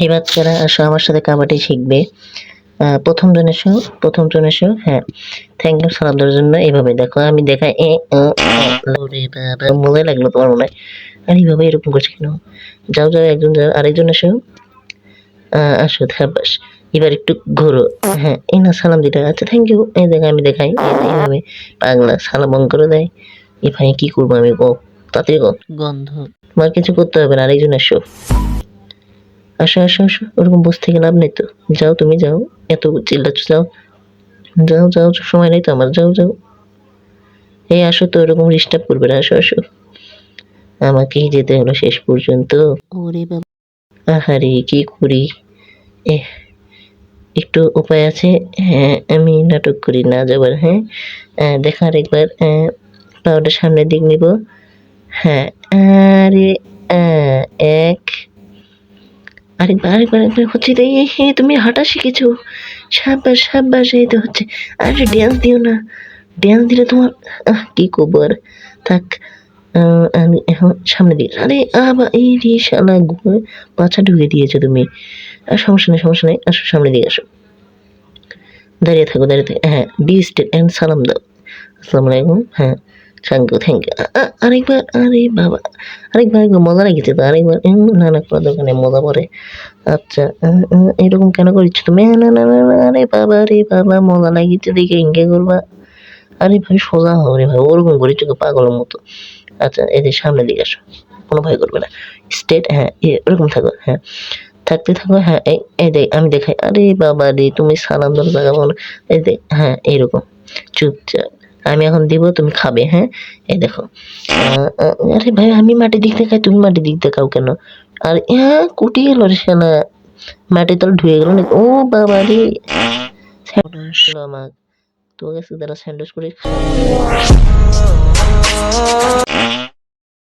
এই বাচ্চারা আসো আমার সাথে কাবাডি শিখবে। প্রথম জন এসো। হ্যাঁ, থ্যাংক ইউ সালাম দেওয়ার জন্য। এইভাবে দেখো আমি দেখাই ওরে বাবা, মজা লাগলো তোমার মনে হয়? আর এইভাবে এরকম করছে কেন? যাও যাও, একজন যাও, আরেকজন এসো। আসো, থাব্বাস। এবার একটু ঘোরো। হ্যাঁ, এই না সালাম দিতে। আচ্ছা, থ্যাংক ইউ। এই দেখো আমি দেখাই, এইভাবে পাগলা সালাম অন করে দেয়। এ ভাই কি করবো আমি, গো তাড়াতাড়ি গো। গন্ধ। তোমার কিছু করতে হবে না, আরেকজন এসো। আসো আসো আসো, ওরকম বসে থেকে লাভ নেই তো। যাও তুমি যাও, এত চিল্লাচ্ছ, যাও যাও যাও, সময় নেই তো আমার, যাও যাও। এই আসো তো, এরকম ডিস্টার্ব করবে না, আসো আসো। আমাকেই যেতে হলো শেষ পর্যন্ত। ওরে বাবা, আহারে কি করি। এ, একটু উপায় আছে। হ্যাঁ, আমি নাটক করি না যাবার। হ্যাঁ, দেখার একবার পাওয়াটা সামনের দিক নিব। হ্যাঁ, আরে এক, আরেকবার আরেকবার একবার হচ্ছে তাই। হ্যাঁ, তুমি হাঁটা শিখেছো, সাব্বাস সাব্বাস, এই তো হচ্ছে। আরে ড্যান্স দিও না, ড্যান্স দিলে তোমার কি করবো আর, থাক। আমি এখন সামনে দিকে, আরে আবার এই রে শালা, পাছা ঢুকে দিয়েছো তুমি। আর সমস্যা নেই সমস্যা নেই, আসো সামনে দিকে আসো। দাঁড়িয়ে থাকো দাঁড়িয়ে থাকো। হ্যাঁ, বি স্টেট এন্ড সালাম দাও। আসসালামু আলাইকুম। হ্যাঁ, থ্যাংক ইউ থ্যাংক ইউ। আরেকবার, আরে বাবা, আরেকবার আরেকবার মজা লেগেছে তো, আরেকবার। না না, কোনো দরকার নেই, মজা পরে। আচ্ছা, এরকম কেন করছো তুমি? না না না না, আরে বাবা রে বাবা, মজা লাগিয়েছে দেখে ইনকে করবা। আরে ভাই সোজা হও রে ভাই, ওরকম করে চোখে পাগলের মতো। আচ্ছা, এই যে সামনের দিকে আসো, কোনো ভয় করবে না। স্টেট, হ্যাঁ এরকম থাকো। হ্যাঁ, থাকতে থাকো। হ্যাঁ, এই এই দেখ আমি দেখাই। আরে বাবা রে, তুমি সালাম দাও জায়গা পাও না। এই দেখ, হ্যাঁ এইরকম চুপচাপ। আমি এখন দিব, তুমি খাবে। হ্যাঁ, এই দেখো। আরে ভাই, আমি মাটির দিক দেখাই, তুমি মাটির দিক দেখাও কেন? আর কুটি গেল রে শালা, মাটির তলে ঢুয়ে গেল নাকি? ও বাবা রে, আমার তোমার কাছে তারা স্যান্ডউইচ করে খাওয়া।